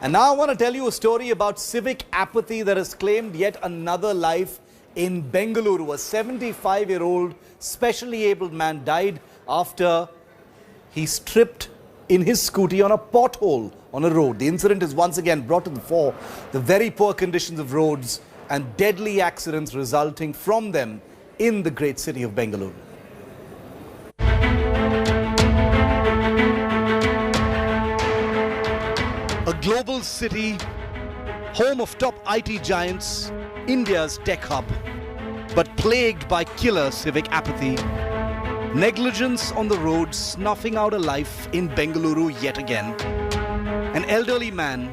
And now I want to tell you a story about civic apathy that has claimed yet another life in Bengaluru. A 75-year-old specially abled man died after he tripped in his scooty on a pothole on a road. The incident is once again brought to the fore the very poor conditions of roads and deadly accidents resulting from them in the great city of Bengaluru. A global city, home of top IT giants, India's tech hub, but plagued by killer civic apathy. Negligence on the road snuffing out a life in Bengaluru yet again. An elderly man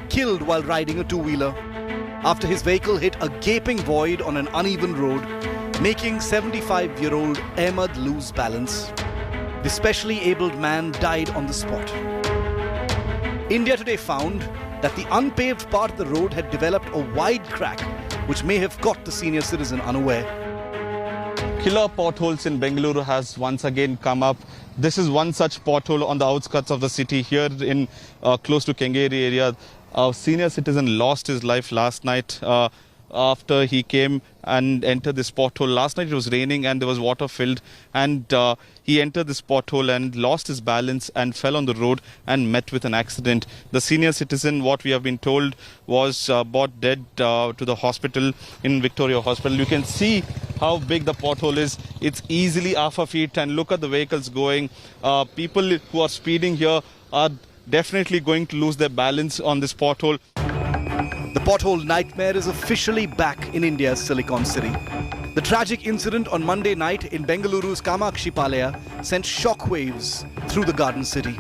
killed while riding a two-wheeler after his vehicle hit a gaping void on an uneven road, making 75-year-old Ahmed lose balance. The specially abled man died on the spot. India Today found that the unpaved part of the road had developed a wide crack which may have caught the senior citizen unaware. Killer potholes in Bengaluru has once again come up. This is one such pothole on the outskirts of the city here in close to Kengeri area. A senior citizen lost his life last night after he came and entered this pothole. Last night it was raining and there was water filled, and he entered this pothole and lost his balance and fell on the road and met with an accident. The senior citizen, what we have been told, was brought dead to the hospital in Victoria Hospital. You can see how big the pothole is. It's easily half a feet, and look at the vehicles going. People who are speeding here are definitely going to lose their balance on this pothole. The pothole nightmare is officially back in India's Silicon City. The tragic incident on Monday night in Bengaluru's Kamakshi Palaya sent shockwaves through the Garden City,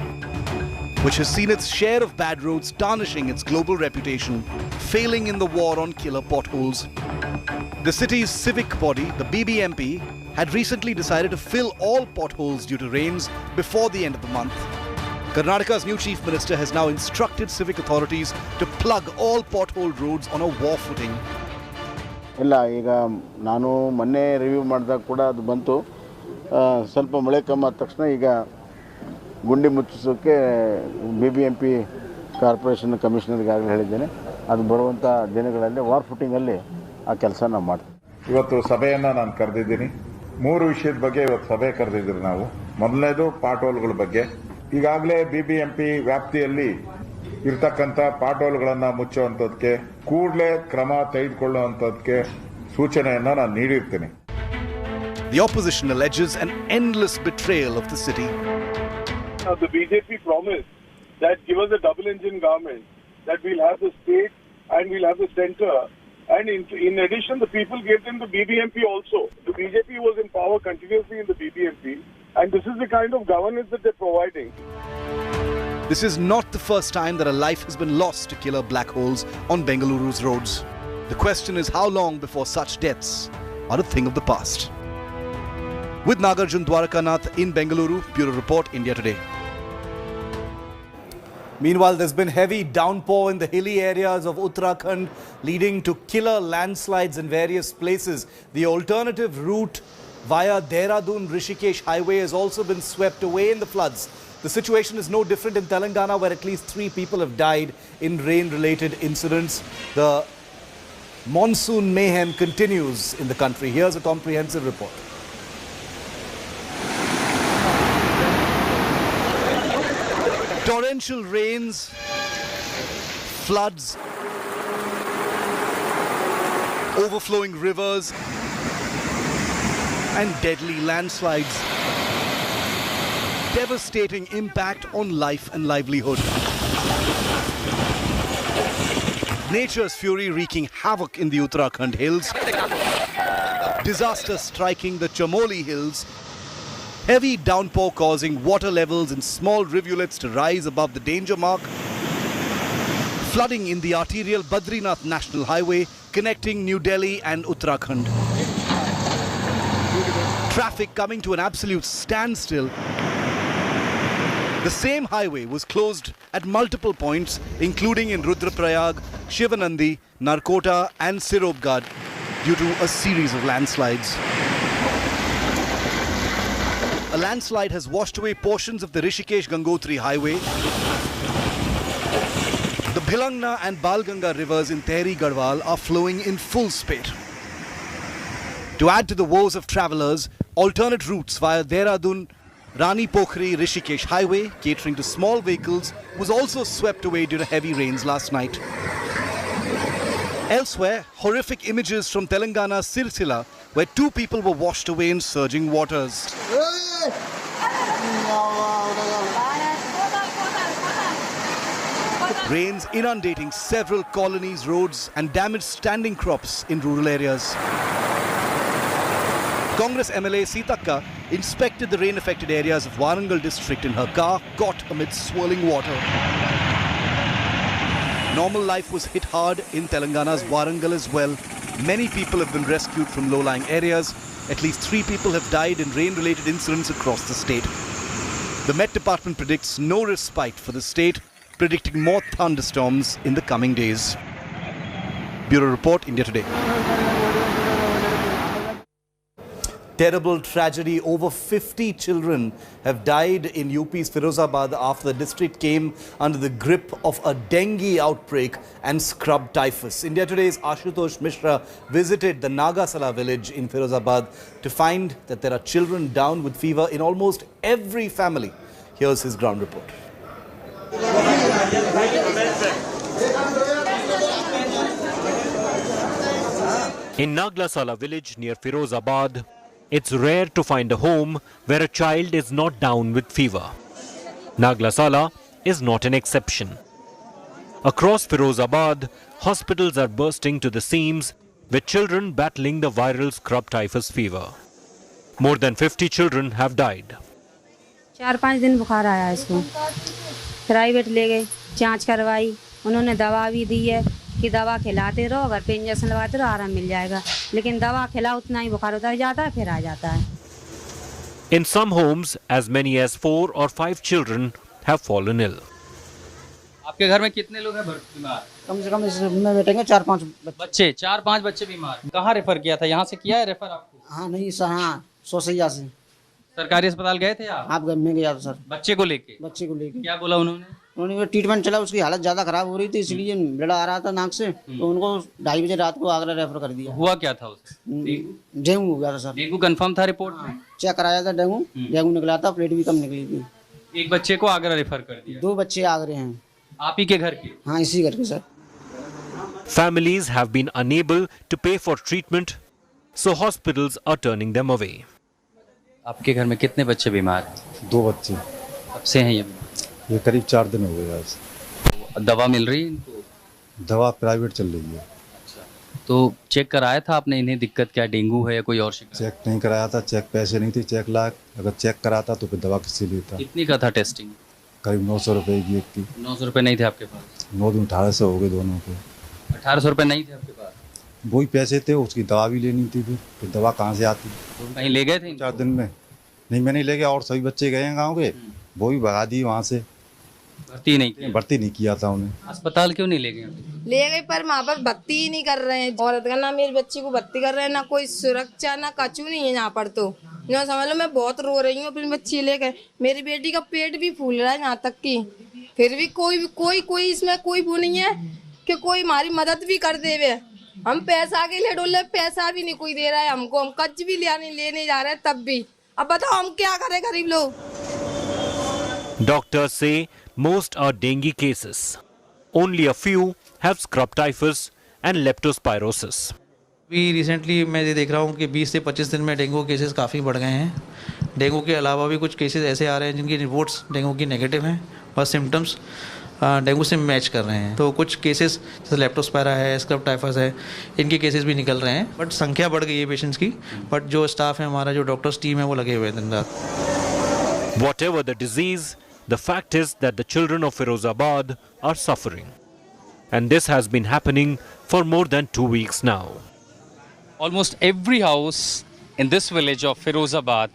which has seen its share of bad roads tarnishing its global reputation, failing in the war on killer potholes. The city's civic body, the BBMP, had recently decided to fill all potholes due to rains before the end of the month. Karnataka's new chief minister has now instructed civic authorities to plug all potholed roads on a war footing. ಇಲ್ಲ ಈಗ ನಾನು ಮೊನ್ನೆ review ಮಾಡಿದಾಗ ಕೂಡ ಅದು ಬಂತು ಸ್ವಲ್ಪ ಮಳೆ ಕಮ್ಮಿ ಆದ ತಕ್ಷಣ ಈಗ ಗುಂಡಿ ಮುಚ್ಚಿಸೋಕೆ BBMP ಕಾರ್ಪೊರೇಷನ್ ಕಮಿಷನರ್ಗೆ ಆಗಲೇ ಹೇಳಿದ್ದೇನೆ. ಅದು ಬರುವಂಥ ದಿನಗಳಲ್ಲಿ ವಾರ್ ಫುಟಿಂಗಲ್ಲಿ ಆ ಕೆಲಸ ನಾವು ಮಾಡ್ತೀವಿ. ಇವತ್ತು ಸಭೆಯನ್ನು ನಾನು ಕರೆದಿದ್ದೀನಿ. 3 ವಿಷಯದ ಬಗ್ಗೆ ಇವತ್ತು ಸಭೆ ಕರೆದಿದ್ದೀರಿ ನಾವು. ಮೊದಲನೇದು ಪಾಟೋಲ್ಗಳ ಬಗ್ಗೆ. ಈಗಾಗಲೇ BBMP ವ್ಯಾಪ್ತಿಯಲ್ಲಿ ಇರ್ತಕ್ಕಂಥ ಪಾಟೋಲ್ಗಳನ್ನು ಮುಚ್ಚುವಂಥದ್ದಕ್ಕೆ ಕೂಡಲೇ ಕ್ರಮ ತೆಗೆದುಕೊಳ್ಳುವಂಥದ್ದಕ್ಕೆ ಸೂಚನೆಯನ್ನು ನಾನು ನೀಡಿರ್ತೀನಿ. The opposition alleges an endless betrayal of the city. The BJP promised that give us a double-engine government, that we'll have the state and we'll have the centre. And in addition, the people gave them the BBMP also. The BJP was in power continuously in the BBMP, and this is the kind of governance that they're providing. This is not the first time that a life has been lost to killer black holes on Bengaluru's roads. The question is how long before such deaths are a thing of the past. With Nagarjun Dwarakanath in Bengaluru, Bureau Report, India Today. Meanwhile, there's been heavy downpour in the hilly areas of Uttarakhand, leading to killer landslides in various places. The alternative route via Dehradun Rishikesh highway has also been swept away in the floods. The situation is no different in Telangana, where at least 3 people have died in rain-related incidents. The Monsoon Mayhem continues in the country. Here's a comprehensive report. Torrential rains, floods, overflowing rivers, and deadly landslides. Devastating impact on life and livelihood. Nature's fury wreaking havoc in the Uttarakhand hills. Disaster striking the Chamoli hills. Heavy downpour causing water levels in small rivulets to rise above the danger mark. Flooding in the arterial Badrinath National Highway connecting New Delhi and Uttarakhand. Traffic coming to an absolute standstill. The same highway was closed at multiple points, including in Rudraprayag, Shivanandi, Narkota and Sirobgad, due to a series of landslides. A landslide has washed away portions of the Rishikesh Gangotri highway. The Bhilangna and Balganga rivers in Tehri Garhwal are flowing in full spate. To add to the woes of travellers, alternate routes via Dehradun, Rani Pokhri, Rishikesh highway, catering to small vehicles, was also swept away due to heavy rains last night. Elsewhere, horrific images from Telangana's Sirsila, where 2 people were washed away in surging waters. Rains inundating several colonies, roads and damaged standing crops in rural areas. Congress MLA Sitakka inspected the rain-affected areas of Warangal district in her car, caught amidst swirling water. Normal life was hit hard in Telangana's Warangal as well. Many people have been rescued from low-lying areas. At least 3 people have died in rain-related incidents across the state. The Met Department predicts no respite for the state, predicting more thunderstorms in the coming days. Bureau Report, India Today. Terrible tragedy. Over 50 children have died in UP's Firozabad after the district came under the grip of a dengue outbreak and scrub typhus. India Today's Ashutosh Mishra visited the Nagasala village in Firozabad to find that there are children down with fever in almost every family. Here's his ground report. In Nagasala village near Firozabad, it's rare to find a home where a child is not down with fever. Nagasala is not an exception. Across Firozabad, hospitals are bursting to the seams with children battling the viral scrub typhus fever. More than 50 children have died. 4-5 दिन बुखार आया इसको private ले गए जांच करवाई उन्होंने दवा भी दी है कि दवा खिलाते रहो अगर पे इंजेक्शन लगाते रहो आराम मिल जाएगा लेकिन दवा खिलाओ उतना ही बुखार उतर जाता है फिर आ जाता है. In some homes, as many as 4 or 5 children have fallen ill. आपके घर में कितने लोग हैं बीमार? कम से कम इसमें बैठेंगे 4-5 बच्चे 4-5 बच्चे बीमार. कहाँ रेफर किया था? यहाँ से किया है रेफर आपको? हाँ नहीं सर हाँ सोसैया से. सरकारी अस्पताल गए थे आप? मैं गया था सर. बच्चे को लेके क्या बोला उन्होंने? उन्होंने ट्रीटमेंट चला उसकी हालत ज़्यादा खराब हो रही थी इसलिए ब्लड आ रहा था नाक से तो उनको 2:30 बजे रात को आगरा रेफर कर दिया. हुआ क्या था उसे? डेंगू हो गया था सर. डेंगू कंफर्म था रिपोर्ट में? चेक कराया था डेंगू निकला था प्लेट भी कम निकली थी. एक बच्चे को आगरा रेफर कर दिया. 2 बच्चे आगरे हैं. आप ही के घर के? हाँ इसी घर के sir. Families have been unable to pay for treatment, so hospitals are turning them away. आपके घर में कितने बच्चे बीमार हैं? 2 बच्चे. कब से हैं ये करीब 4 दिन हो गए आज. दवा मिल रही है इनको? दवा प्राइवेट चल रही है. तो चेक कराया था आपने इन्हें? दिक्कत क्या डेंगू है या कोई और शिकायत? चेक नहीं कराया था. चेक पैसे नहीं थे. चेक लाख अगर चेक कराता तो फिर दवा किससे लेता. कितनी का था टेस्टिंग? करीब 900 रुपये की एक की. 900 रुपये नहीं थे आपके पास? 9 दिन 1800 हो गए दोनों के. 1800 रुपये नहीं थे आपके पास? वही पैसे थे उसकी दवा भी लेनी थी. फिर दवा कहाँ से आती? कहीं ले गए थे? 4 दिन में नहीं मैंने ले गया और सभी बच्चे गए हैं गाँव के. वो भी भगा दी वहाँ से. भर्ती नहीं किया था उन्हें. अस्पताल क्यों नहीं ले गए? ले गए पर वहाँ पर भर्ती ही नहीं कर रहे हैं. औरत का ना मेरे बच्चे को भर्ती कर रहे हैं ना कोई सुरक्षा ना कचू नहीं है यहाँ पर. तो जो समझ लो मैं बहुत रो रही हूँ अपनी बच्ची लेकर. मेरी बेटी का पेट भी फूल रहा है यहाँ तक की फिर भी कोई इसमें कोई वो नहीं है कि कोई हमारी मदद भी कर देवे. हम पैसा के लिए डोले पैसा भी नहीं कोई दे रहा है हमको. हम कच भी लेने जा रहे हैं तब भी. अब बताओ हम क्या करें गरीब लोग. Doctors say most are dengue cases. Only a few have scrub typhus and leptospirosis. अभी रिसेंटली मैं ये देख रहा हूँ कि 20 से 25 दिन में डेंगू केसेस काफ़ी बढ़ गए हैं. डेंगू के अलावा भी कुछ केसेस ऐसे आ रहे हैं जिनकी रिपोर्ट्स डेंगू की नेगेटिव हैं और सिम्टम्स डेंगू से मैच कर रहे हैं. तो कुछ केसेस जैसे लेप्टोस्पायरा है स्क्रब टाइफस है इनके केसेस भी निकल रहे हैं. बट संख्या बढ़ गई है पेशेंट्स की. बट जो स्टाफ है हमारा जो डॉक्टर्स टीम है वो लगे हुए हैं दिन रात. Whatever the disease, the fact is that the children of Firozabad are suffering. And this has been happening for more than 2 weeks now. Almost every house in this village of Firozabad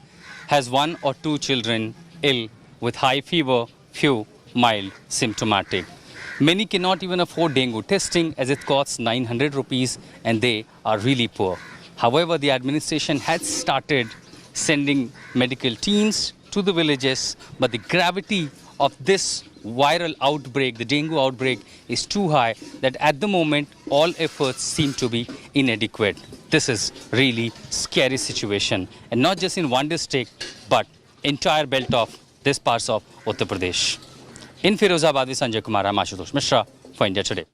has 1 or 2 children ill with high fever, few mild symptomatic. Many cannot even afford dengue testing as it costs 900 rupees and they are really poor. However, the administration had started sending medical teams to the villages, but the gravity of this viral outbreak, the dengue outbreak is too high that at the moment all efforts seem to be inadequate. This is really scary situation, and not just in one district but entire belt of this parts of Uttar Pradesh. In Firozabad with Sanjay Kumar, I'm Ashutosh Mishra for India Today.